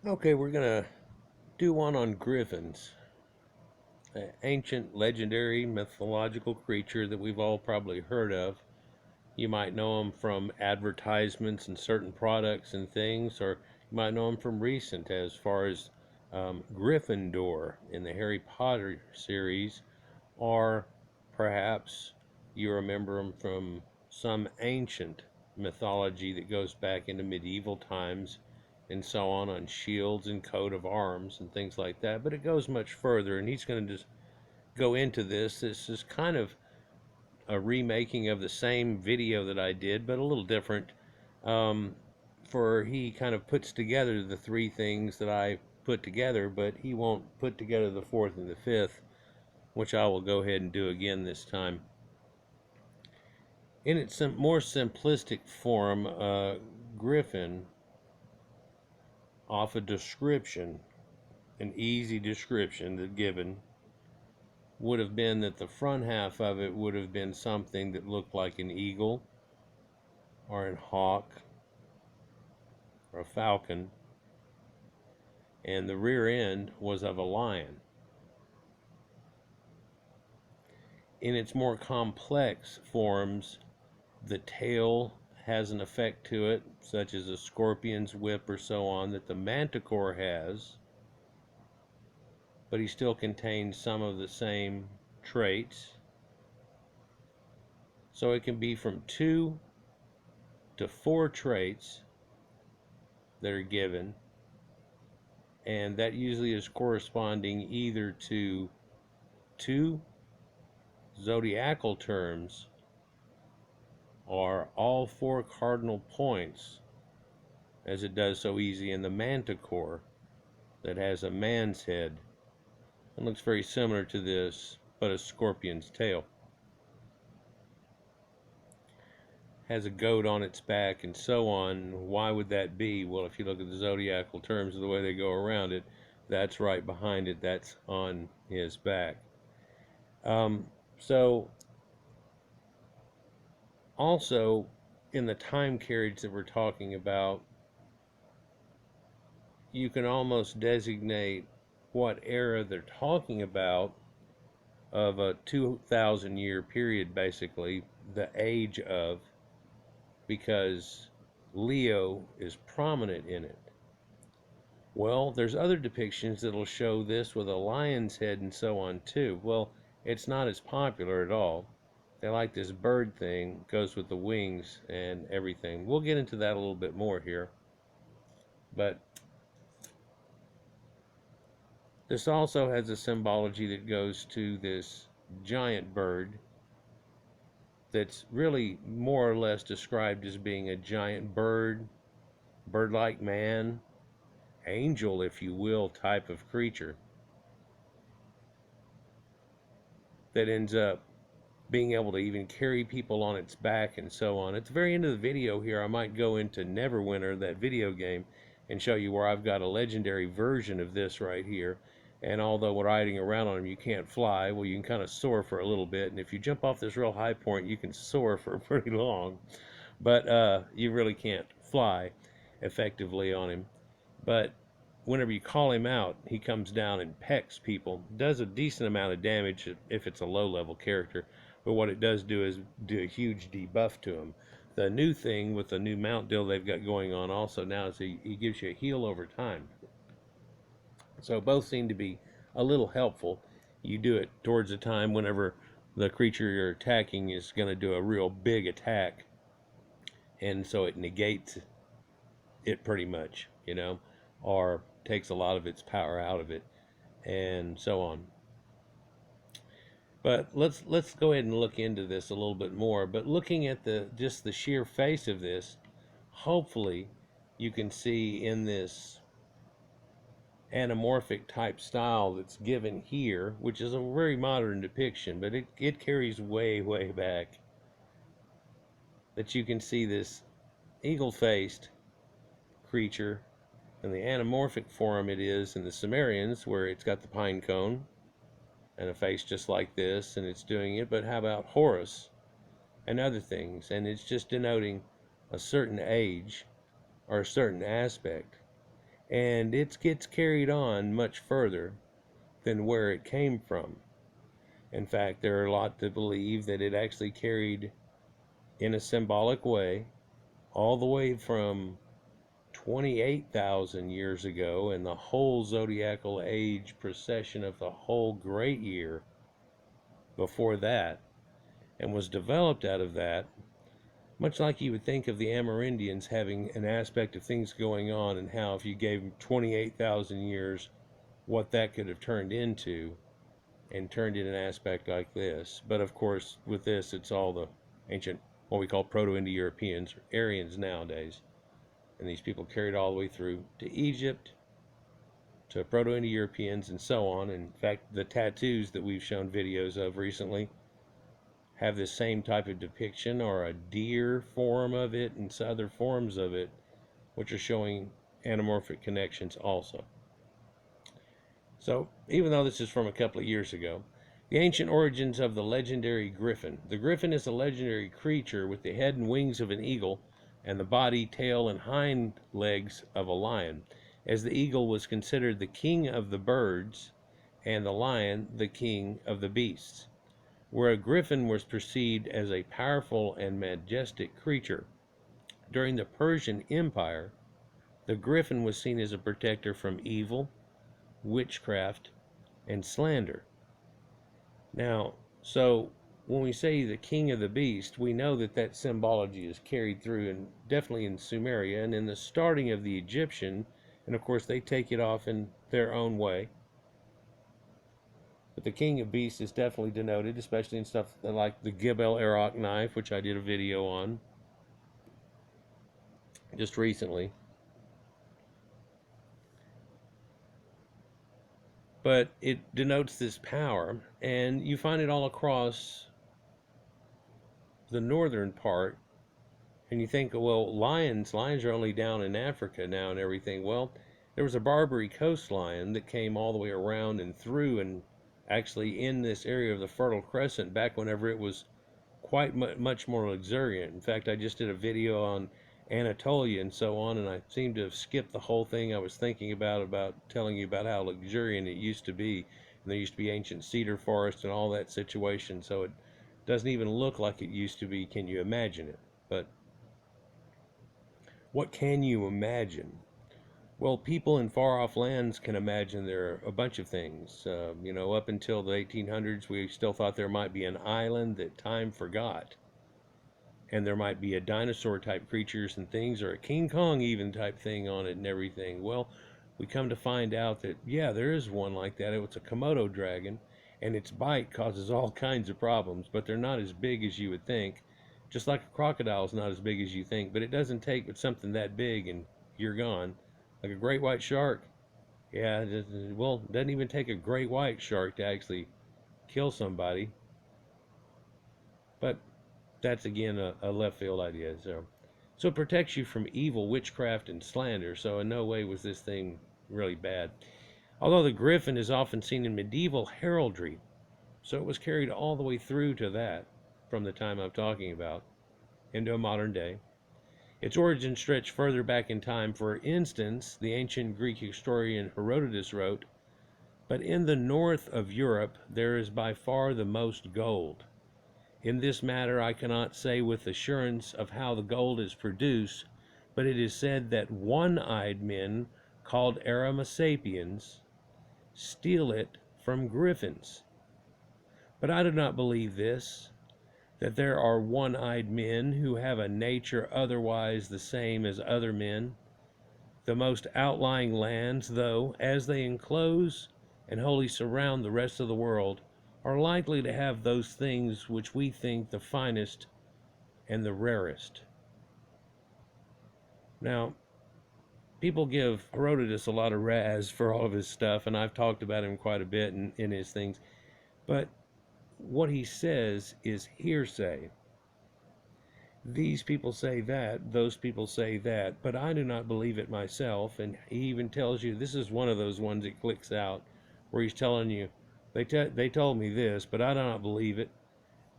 Okay, we're gonna do one on Griffons, an ancient, legendary, mythological creature that we've all probably heard of. You might know them from advertisements and certain products and things, or you might know them from recent, as far as Gryffindor in the Harry Potter series, or perhaps you remember them from some ancient mythology that goes back into medieval times and so on shields and coat of arms and things like that. But it goes much further, and he's going to just go into this. This is kind of a remaking of the same video that I did, but a little different. Um, for he kind of puts together the three things that I put together, but he won't put together the fourth and the fifth, which I will go ahead and do again this time. In its more simplistic form, Griffon, off a description, an easy description that given, would have been that the front half of it would have been something that looked like an eagle or a hawk or a falcon, and the rear end was of a lion. In its more complex forms, the tail has an effect to it, such as a scorpion's whip or so on, that the manticore has, but he still contains some of the same traits. So it can be from 2 to 4 traits that are given, and that usually is corresponding either to 2 zodiacal terms or all 4 cardinal points, as it does so easy in the manticore that has a man's head. It looks very similar to this, but a scorpion's tail. Has a goat on its back and so on. Why would that be? Well, if you look at the zodiacal terms of the way they go around it, that's right behind it. That's on his back. So also in the time carriage that we're talking about, you can almost designate what era they're talking about, of a 2,000 year period, basically, the age of, because Leo is prominent in it. Well, there's other depictions that'll show this with a lion's head and so on too. Well, it's not as popular at all. They like this bird thing, goes with the wings and everything. We'll get into that a little bit more here. But this also has a symbology that goes to this giant bird that's really more or less described as being a giant bird, bird-like man, angel, if you will, type of creature that ends up being able to even carry people on its back and so on. At the very end of the video here, I might go into Neverwinter, that video game, and show you where I've got a legendary version of this right here. And although riding around on them you can't fly, well, you can kind of soar for a little bit, and if you jump off this real high point you can soar for pretty long, but you really can't fly effectively on him. But whenever you call him out, he comes down and pecks people. Does a decent amount of damage if it's a low-level character, but what it does do is do a huge debuff to him. The new thing with the new mount deal they've got going on also now is he gives you a heal over time. So both seem to be a little helpful. You do it towards a time whenever the creature you're attacking is going to do a real big attack, and so it negates it pretty much, or takes a lot of its power out of it, and so on. But let's go ahead and look into this a little bit more. But looking at just the sheer face of this, hopefully you can see in this anamorphic type style that's given here, which is a very modern depiction, but it carries way back, that you can see this eagle-faced creature in the anamorphic form it is in the Sumerians, where it's got the pine cone and a face just like this, and it's doing it. But how about Horus and other things? And it's just denoting a certain age or a certain aspect. and it gets carried on much further than where it came from. In fact, there are a lot that believe that it actually carried in a symbolic way all the way from 28,000 years ago and the whole zodiacal age precession of the whole great year before that, and was developed out of that, much like you would think of the Amerindians having an aspect of things going on, and how if you gave them 28,000 years, what that could have turned into, and turned in an aspect like this. But of course, with this, it's all the ancient, what we call Proto-Indo-Europeans, or Aryans nowadays. And these people carried all the way through to Egypt, to Proto-Indo-Europeans, and so on. In fact, the tattoos that we've shown videos of recently have this same type of depiction, or a deer form of it, and some other forms of it, which are showing anamorphic connections also. So, even though this is from a couple of years ago, the ancient origins of the legendary Griffon. The Griffon is a legendary creature with the head and wings of an eagle, and the body, tail, and hind legs of a lion, as the eagle was considered the king of the birds, and the lion the king of the beasts, where a griffin was perceived as a powerful and majestic creature. During the Persian Empire, the griffin was seen as a protector from evil, witchcraft, and slander. Now, so when we say the king of the beast, we know that that symbology is carried through, and definitely in Sumeria and in the starting of the Egyptian, and of course they take it off in their own way. But the king of beasts is definitely denoted, especially in stuff like the Gibel Arok knife, which I did a video on just recently. But it denotes this power, and you find it all across the northern part. And you think, well, lions are only down in Africa now and everything. Well, there was a Barbary coast lion that came all the way around and through, and actually in this area of the Fertile Crescent back whenever it was quite much more luxuriant. In fact, I just did a video on Anatolia and so on, and I seem to have skipped the whole thing I was thinking about telling you about how luxuriant it used to be. And there used to be ancient cedar forest and all that situation, so it doesn't even look like it used to be. Can you imagine it? But what can you imagine? Well, people in far-off lands can imagine there are a bunch of things. Up until the 1800s, we still thought there might be an island that time forgot. And there might be a dinosaur-type creatures and things, or a King Kong even type thing on it and everything. Well, we come to find out that, yeah, there is one like that. It's a Komodo dragon, and its bite causes all kinds of problems, but they're not as big as you would think. Just like a crocodile is not as big as you think, but it doesn't take but something that big and you're gone. Like a great white shark. Yeah, it doesn't even take a great white shark to actually kill somebody. But that's again a left field idea. So it protects you from evil, witchcraft, and slander. So in no way was this thing really bad. Although the griffin is often seen in medieval heraldry, so it was carried all the way through to that from the time I'm talking about into a modern day. Its origins stretch further back in time. For instance, the ancient Greek historian Herodotus wrote, "But in the north of Europe there is by far the most gold. In this matter I cannot say with assurance of how the gold is produced, but it is said that one-eyed men called Arimasapians steal it from griffins. But I do not believe this, that there are one-eyed men who have a nature otherwise the same as other men. The most outlying lands, though, as they enclose and wholly surround the rest of the world, are likely to have those things which we think the finest and the rarest." Now, people give Herodotus a lot of razz for all of his stuff, and I've talked about him quite a bit in his things, but what he says is hearsay. These people say that, those people say that, but I do not believe it myself. And he even tells you, this is one of those ones that clicks out, where he's telling you, they told me this, but I do not believe it,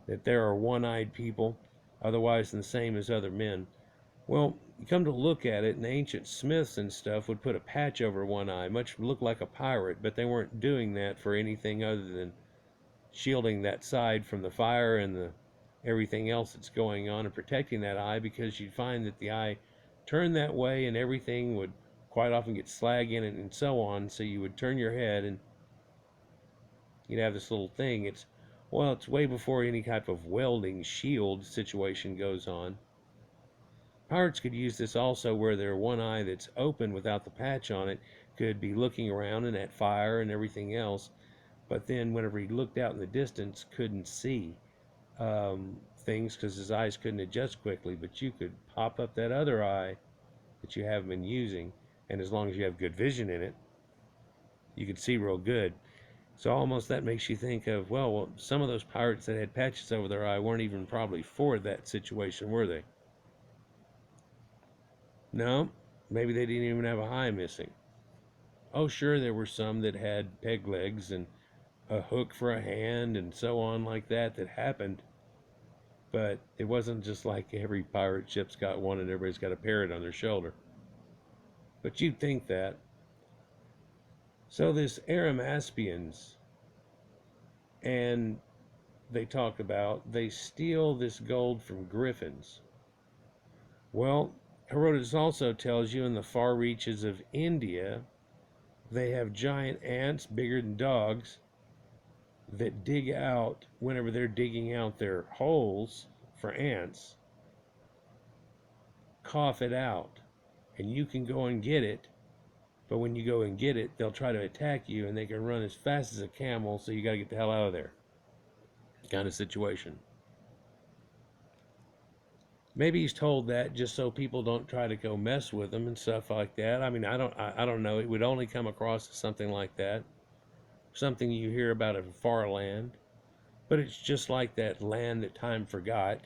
that there are one-eyed people, otherwise the same as other men. Well, you come to look at it, and the ancient smiths and stuff would put a patch over one eye, much looked like a pirate, but they weren't doing that for anything other than shielding that side from the fire and the everything else that's going on and protecting that eye, because you'd find that the eye turned that way and everything would quite often get slag in it and so on. So you would turn your head and you'd have this little thing. It's way before any type of welding shield situation goes on. Pirates could use this also, where their one eye that's open without the patch on it could be looking around and at fire and everything else, but then whenever he looked out in the distance, couldn't see things because his eyes couldn't adjust quickly. But you could pop up that other eye that you haven't been using, and as long as you have good vision in it, you could see real good. So almost that makes you think of, well, some of those pirates that had patches over their eye weren't even probably for that situation, were they? No, maybe they didn't even have a eye missing. Oh, sure, there were some that had peg legs and a hook for a hand and so on like that happened, but it wasn't just like every pirate ship's got one and everybody's got a parrot on their shoulder. But you'd think that. So this Arimaspians, and they talk about, they steal this gold from Griffons. Well, Herodotus also tells you in the far reaches of India, they have giant ants bigger than dogs that dig out, whenever they're digging out their holes for ants, cough it out. And you can go and get it, but when you go and get it, they'll try to attack you and they can run as fast as a camel, so you got to get the hell out of there. Kind of situation. Maybe he's told that just so people don't try to go mess with him and stuff like that. I mean, I don't know. It would only come across as something like that, something you hear about a far land. But it's just like that land that time forgot,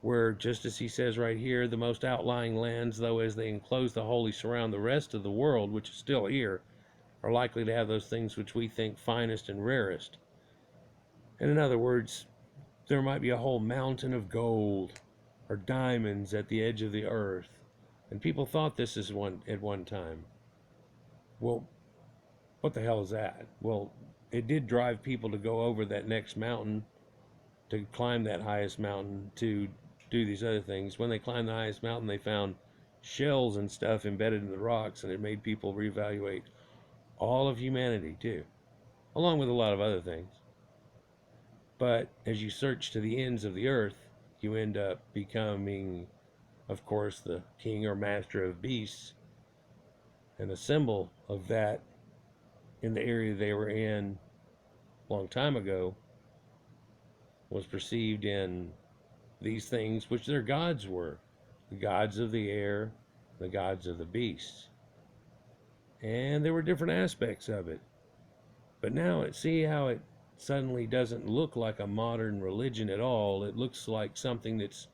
where, just as he says right here, the most outlying lands, though as they enclose the holy surround the rest of the world, which is still here, are likely to have those things which we think finest and rarest. And in other words, there might be a whole mountain of gold or diamonds at the edge of the earth, and people thought this is one at one time. Well, what the hell is that? Well, it did drive people to go over that next mountain, to climb that highest mountain, to do these other things. When they climbed the highest mountain, they found shells and stuff embedded in the rocks, and it made people reevaluate all of humanity too, along with a lot of other things. But as you search to the ends of the earth, you end up becoming, of course, the king or master of beasts, and a symbol of that in the area they were in a long time ago was perceived in these things, which their gods were: the gods of the air, the gods of the beasts. And there were different aspects of it. But now see how it suddenly doesn't look like a modern religion at all. It looks like something that's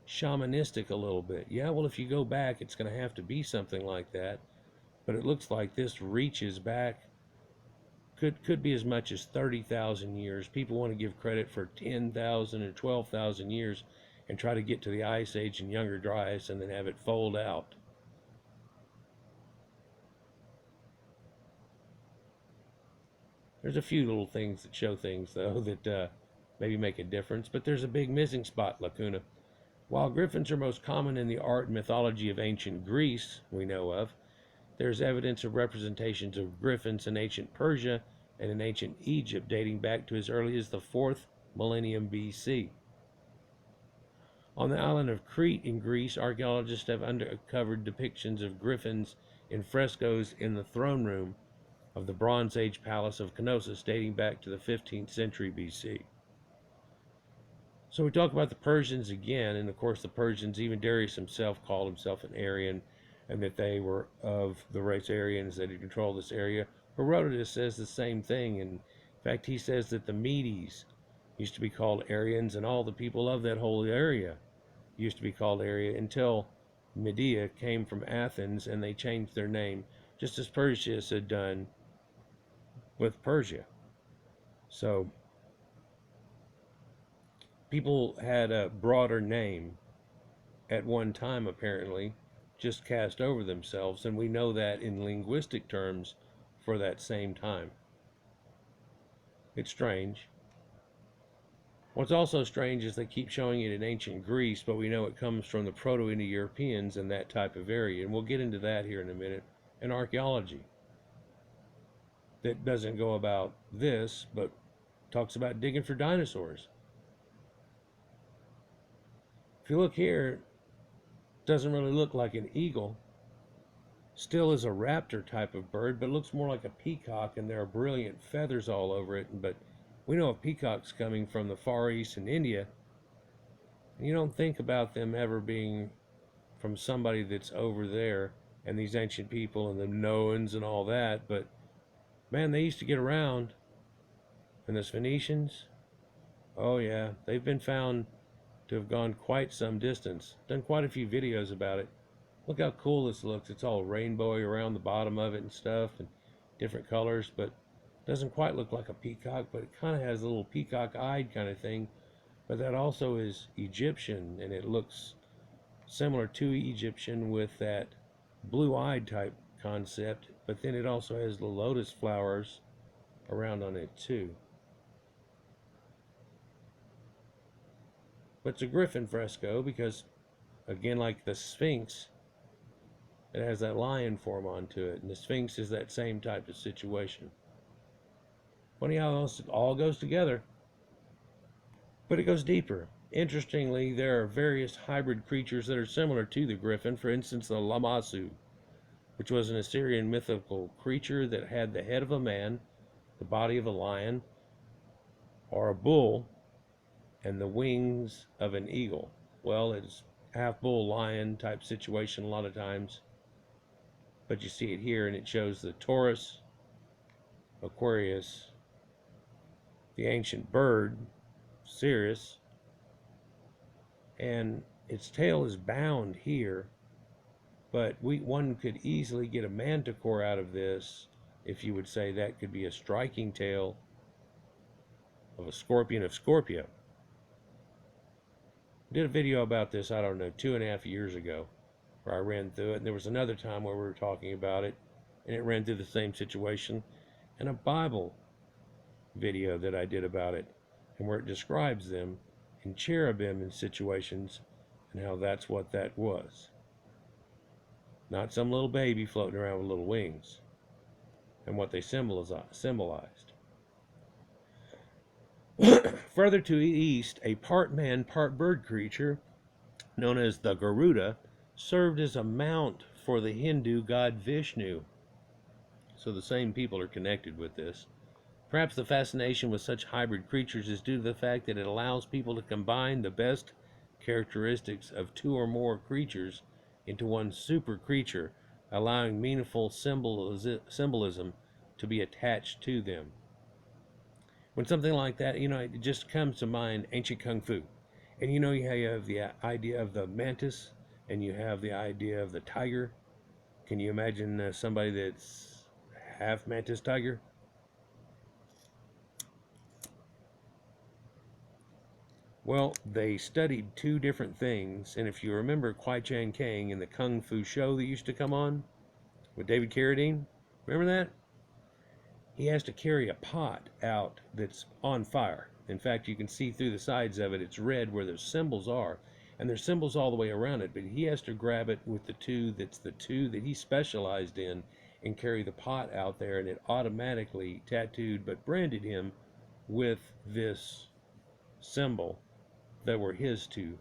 shamanistic a little bit. Yeah, well, if you go back, it's going to have to be something like that. But it looks like this reaches back, could be as much as 30,000 years. People want to give credit for 10,000 or 12,000 years and try to get to the Ice Age and Younger Dryas and then have it fold out. There's a few little things that show things, though, that maybe make a difference, but there's a big missing spot, Lacuna. While griffins are most common in the art and mythology of ancient Greece, we know of, there's evidence of representations of griffins in ancient Persia and in ancient Egypt, dating back to as early as the 4th millennium BC. On the island of Crete in Greece, archaeologists have uncovered depictions of griffins in frescoes in the throne room of the Bronze Age palace of Knossos, dating back to the 15th century BC. So we talk about the Persians again, and of course the Persians, even Darius himself called himself an Aryan, and that they were of the race Aryans, that he controlled this area. Herodotus says the same thing. In fact, he says that the Medes used to be called Aryans, and all the people of that whole area used to be called Arya, until Medea came from Athens and they changed their name, just as Perseus had done with Persia. So people had a broader name at one time, apparently, just cast over themselves, and we know that in linguistic terms for that same time. It's strange. What's also strange is they keep showing it in ancient Greece, but we know it comes from the Proto-Indo-Europeans and that type of area, and we'll get into that here in a minute. And archaeology that doesn't go about this, but talks about digging for dinosaurs. If you look here, it doesn't really look like an eagle. Still is a raptor type of bird, but looks more like a peacock, and there are brilliant feathers all over it. But we know a peacock's coming from the Far East and India. And you don't think about them ever being from somebody that's over there, and these ancient people and the Noans and all that. But man, they used to get around. And the Phoenicians, oh yeah, they've been found to have gone quite some distance. Done quite a few videos about it. Look how cool this looks. It's all rainbowy around the bottom of it and stuff, and different colors, but it doesn't quite look like a peacock, but it kind of has a little peacock-eyed kind of thing. But that also is Egyptian, and it looks similar to Egyptian with that blue-eyed type concept, but then it also has the lotus flowers around on it too. But it's a Griffon fresco because, again, like the Sphinx, it has that lion form onto it, and the Sphinx is that same type of situation. Funny how it all goes together, but it goes deeper. Interestingly, there are various hybrid creatures that are similar to the Griffon. For instance, the lamassu, which was an Assyrian mythical creature that had the head of a man, the body of a lion or a bull, and the wings of an eagle. Well, it's half bull lion type situation a lot of times, but you see it here, and it shows the Taurus, Aquarius, the ancient bird, Sirius, and its tail is bound here, but one could easily get a manticore out of this, if you would say that could be a striking tail of a scorpion of Scorpio. I did a video about this, I don't know, 2.5 years ago, where I ran through it, and there was another time where we were talking about it, and it ran through the same situation, and a Bible video that I did about it, and where it describes them in cherubim in situations, and how that's what that was. Not some little baby floating around with little wings, and what they symbolized. Further to the east, a part man, part bird creature known as the Garuda served as a mount for the Hindu god Vishnu. So the same people are connected with this. Perhaps the fascination with such hybrid creatures is due to the fact that it allows people to combine the best characteristics of two or more creatures into one super creature, allowing meaningful symbolism to be attached to them. When something like that, it just comes to mind ancient kung fu. And you have the idea of the mantis, and you have the idea of the tiger. Can you imagine somebody that's half mantis tiger? Well, they studied two different things, and if you remember Kwai Chang Caine in the Kung Fu show that used to come on with David Carradine, remember that? He has to carry a pot out that's on fire. In fact, you can see through the sides of it, it's red where those symbols are, and there's symbols all the way around it, but he has to grab it with the two that he specialized in and carry the pot out there, and it automatically tattooed but branded him with this symbol that were his two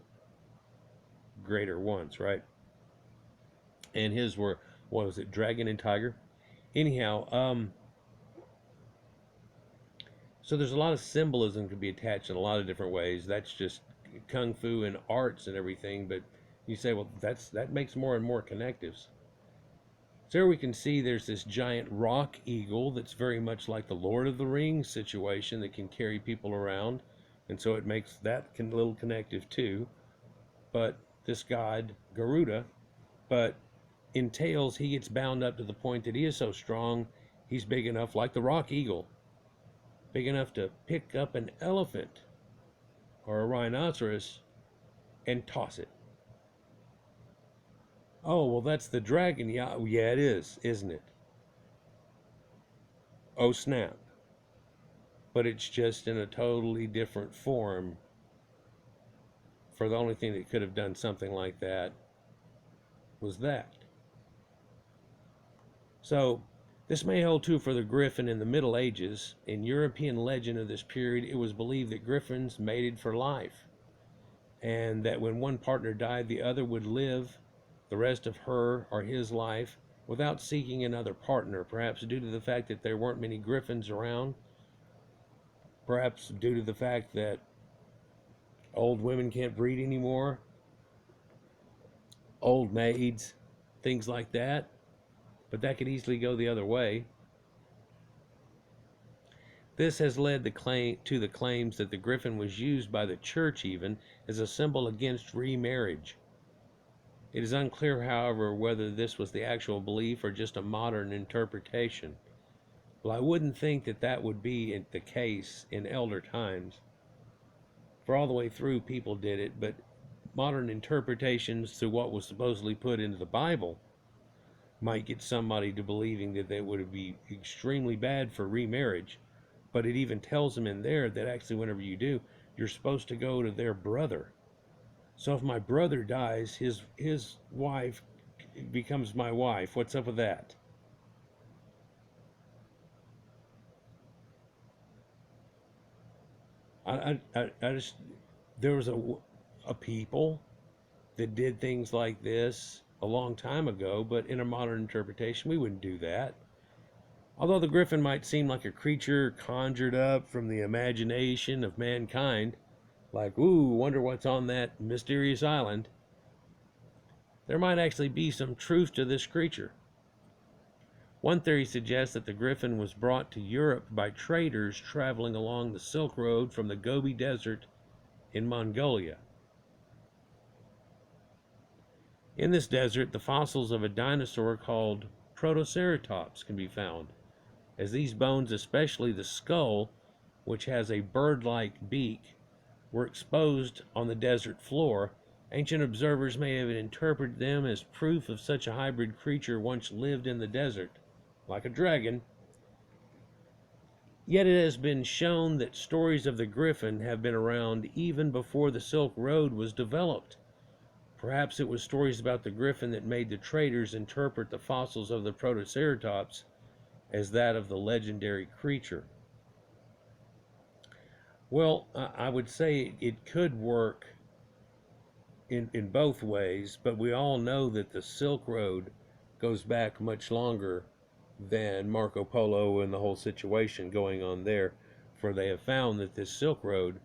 greater ones, right? And his were, what was it, dragon and tiger? Anyhow, so there's a lot of symbolism can be attached in a lot of different ways. That's just kung fu and arts and everything, but you say, well, that makes more and more connectives. So here we can see there's this giant rock eagle that's very much like the Lord of the Rings situation that can carry people around, and so it makes that little connective too. But this god Garuda, but in Tales he gets bound up to the point that he is so strong he's big enough, like the rock eagle, big enough to pick up an elephant or a rhinoceros and toss it. Oh, well, that's the dragon. Yeah, yeah, it is, isn't it? Oh, snap. But it's just in a totally different form. For the only thing that could have done something like that was that. So, this may hold true for the griffin in the Middle Ages. In European legend of this period, it was believed that griffins mated for life, and that when one partner died, the other would live the rest of her or his life without seeking another partner, perhaps due to the fact that there weren't many griffins around, perhaps due to the fact that old women can't breed anymore, old maids, things like that. But that could easily go the other way. This has led to the claims that the griffin was used by the church even as a symbol against remarriage. It is unclear, however, whether this was the actual belief or just a modern interpretation. Well, I wouldn't think that that would be the case in elder times. For all the way through, people did it, but modern interpretations to what was supposedly put into the Bible might get somebody to believing that they would be extremely bad for remarriage. But it even tells them in there that actually, whenever you do, you're supposed to go to their brother. So if my brother dies, his wife becomes my wife. What's up with that? I just there was a people that did things like this a long time ago, but in a modern interpretation, we wouldn't do that. Although the griffin might seem like a creature conjured up from the imagination of mankind, like, ooh, wonder what's on that mysterious island, there might actually be some truth to this creature. One theory suggests that the griffin was brought to Europe by traders traveling along the Silk Road from the Gobi Desert in Mongolia. In this desert, the fossils of a dinosaur called Protoceratops can be found, as these bones, especially the skull, which has a bird-like beak, were exposed on the desert floor. Ancient observers may have interpreted them as proof of such a hybrid creature once lived in the desert, like a dragon. Yet it has been shown that stories of the griffin have been around even before the Silk Road was developed. Perhaps it was stories about the griffin that made the traders interpret the fossils of the Protoceratops as that of the legendary creature. Well, I would say it could work in both ways, but we all know that the Silk Road goes back much longer than Marco Polo and the whole situation going on there, for they have found that this Silk Road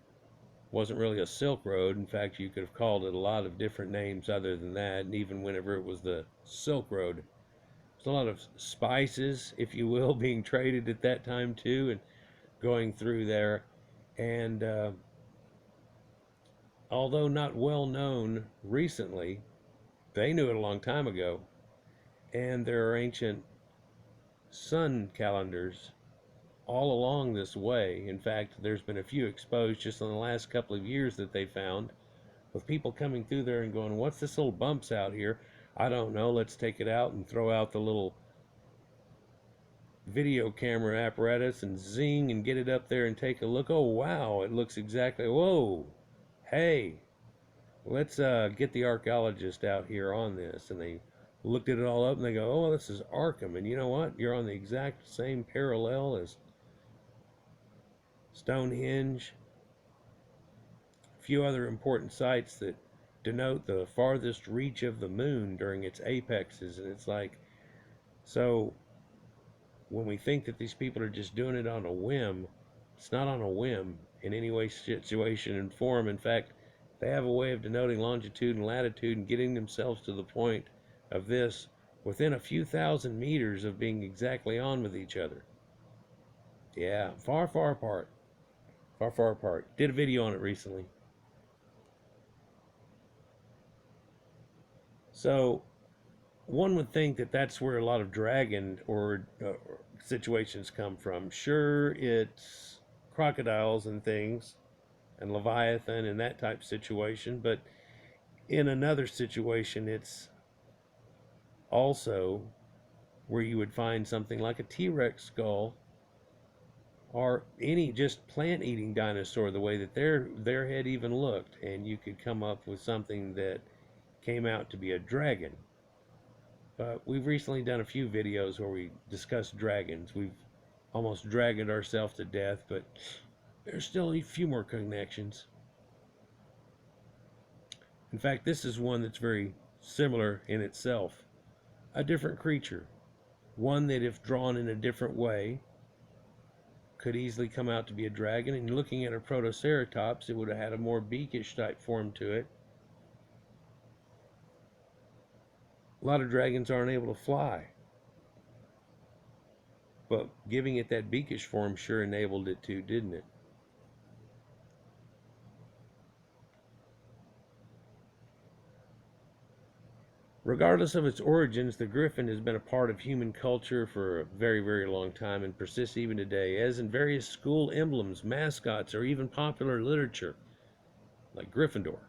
wasn't really a Silk Road. In fact, you could have called it a lot of different names other than that, and even whenever it was the Silk Road, there's a lot of spices, if you will, being traded at that time too, and going through there. And although not well known recently, they knew it a long time ago. And there are ancient sun calendars all along this way. In fact, there's been a few exposed just in the last couple of years that they found, with people coming through there and going, what's this little bumps out here? I don't know. Let's take it out and throw out the little video camera apparatus and zing and get it up there and take a look. Oh, wow. It looks exactly, whoa. Hey, let's get the archaeologist out here on this. And they looked at it all up and they go, oh, this is Arkham. And you know what? You're on the exact same parallel as Stonehenge, a few other important sites that denote the farthest reach of the moon during its apexes. And it's like, so when we think that these people are just doing it on a whim, it's not on a whim in any way, situation, and form. In fact, they have a way of denoting longitude and latitude and getting themselves to the point of this within a few thousand meters of being exactly on with each other. Yeah, far, far apart. Far, far apart. Did a video on it recently. So one would think that that's where a lot of dragon or situations come from. Sure, it's crocodiles and things, and Leviathan and that type situation, but in another situation, it's Also, where you would find something like a T-Rex skull or any just plant-eating dinosaur, the way that their head even looked, and you could come up with something that came out to be a dragon. But we've recently done a few videos where we discuss dragons. We've almost dragged ourselves to death, but there's still a few more connections. In fact, this is one that's very similar in itself. A different creature. One that, if drawn in a different way, could easily come out to be a dragon. And looking at a protoceratops, it would have had a more beakish type form to it. A lot of dragons aren't able to fly, but giving it that beakish form sure enabled it to, didn't it? Regardless of its origins, the griffin has been a part of human culture for a very, very long time and persists even today, as in various school emblems, mascots, or even popular literature, like Gryffindor.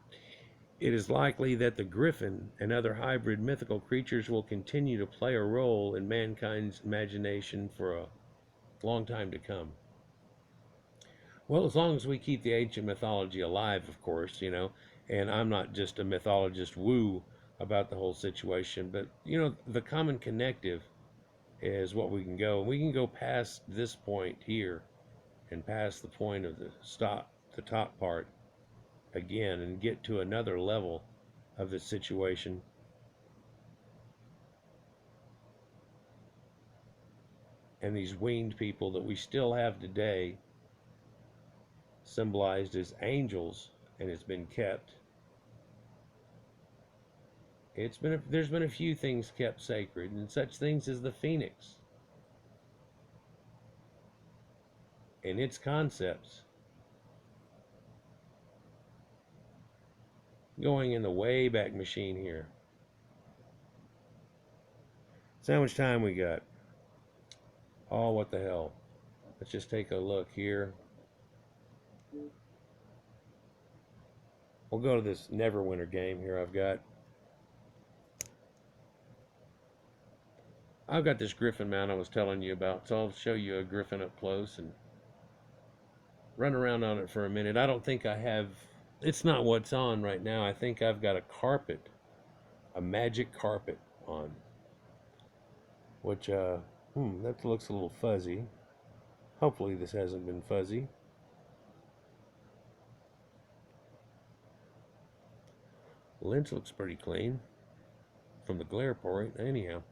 It is likely that the griffin and other hybrid mythical creatures will continue to play a role in mankind's imagination for a long time to come. Well, as long as we keep the ancient mythology alive, of course, and I'm not just a mythologist woo about the whole situation, but, the common connective is what we can go. We can go past this point here and past the point of the top part again, and get to another level of the situation. And these winged people that we still have today, symbolized as angels, and it's been kept. There's been a few things kept sacred, and such things as the phoenix and its concepts. Going in the way back machine here. So how much time we got? Oh, what the hell. Let's just take a look here. We'll go to this Neverwinter game here I've got this griffin mount I was telling you about, so I'll show you a griffin up close and run around on it for a minute. I don't think I have, it's not what's on right now. I think I've got a magic carpet on, which, that looks a little fuzzy. Hopefully this hasn't been fuzzy. Lens looks pretty clean from the glare point, anyhow.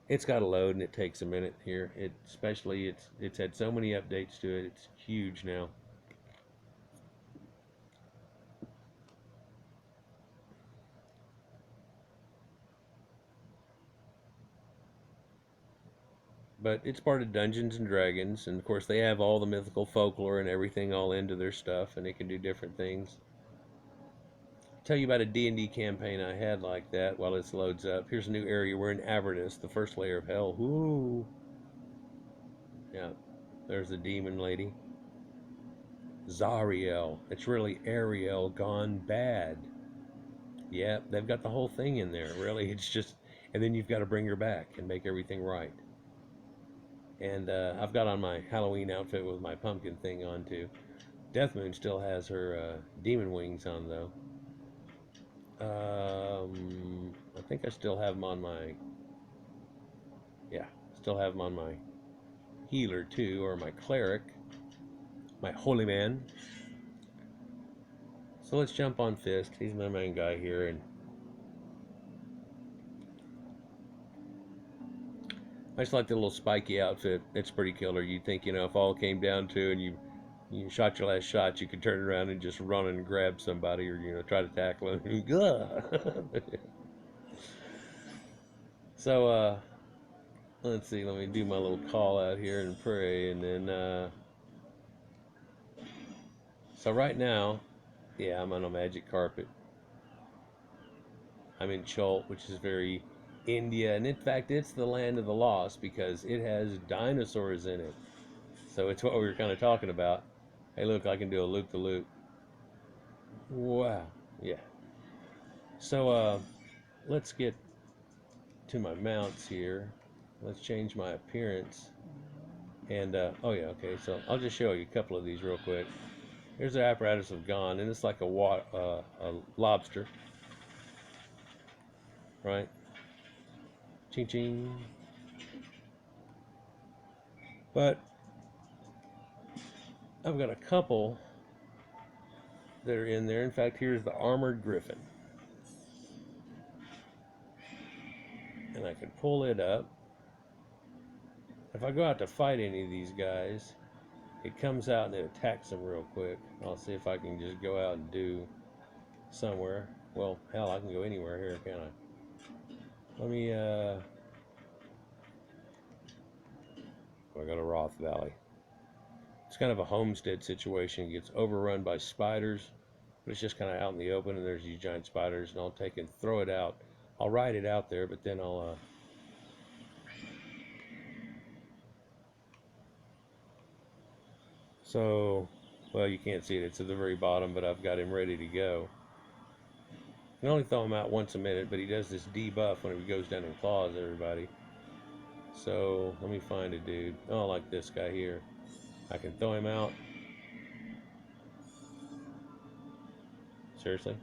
It's got to load, and it takes a minute here. It's had so many updates to it. It's huge now. But it's part of Dungeons and Dragons, and of course they have all the mythical folklore and everything all into their stuff, and it can do different things. I'll tell you about a D&D campaign I had like that while this loads up. Here's a new area. We're in Avernus, the first layer of hell. Woo! Yeah, there's the demon lady. Zariel. It's really Ariel gone bad. Yeah, they've got the whole thing in there, really. It's just, and then you've got to bring her back and make everything right. And I've got on my Halloween outfit with my pumpkin thing on too. Deathmoon still has her demon wings on though. I think I still have them on my, yeah, still have them on my healer too, or my cleric, my holy man. So let's jump on Fist. He's my main guy here, and I just like the little spiky outfit. It's pretty killer. You'd think, if all came down to and you shot your last shot, you could turn around and just run and grab somebody, or try to tackle them. So let's see. Let me do my little call out here and pray, and then so right now, yeah, I'm on a magic carpet. I'm in Chult, which is very India, and in fact, it's the land of the lost because it has dinosaurs in it. So it's what we were kind of talking about. Hey, look, I can do a loop-the-loop. Wow, Yeah. So let's get to my mounts here. Let's change my appearance. And oh yeah, okay. So I'll just show you a couple of these real quick. Here's the apparatus of Gone, and it's like a lobster, right? Ching ching. But I've got a couple that are in there. In fact, here's the armored Griffon, and I can pull it up. If I go out to fight any of these guys, it comes out and it attacks them real quick. I'll see if I can just go out and do somewhere. Well, hell, I can go anywhere here, can't I? Let me, I go to Roth Valley. It's kind of a homestead situation. It gets overrun by spiders, but it's just kind of out in the open, and there's these giant spiders, and I'll take and throw it out. I'll ride it out there, but then I'll, so, well, you can't see it. It's at the very bottom, but I've got him ready to go. I can only throw him out once a minute, but he does this debuff when he goes down and claws everybody. So let me find a dude. Oh, like this guy here. I can throw him out. Seriously?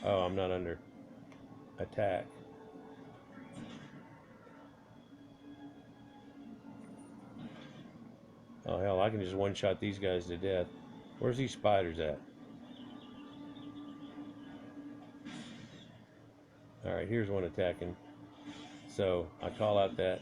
Oh, I'm not under attack. Oh hell, I can just one-shot these guys to death. Where's these spiders at? Alright, here's one attacking. So I call out that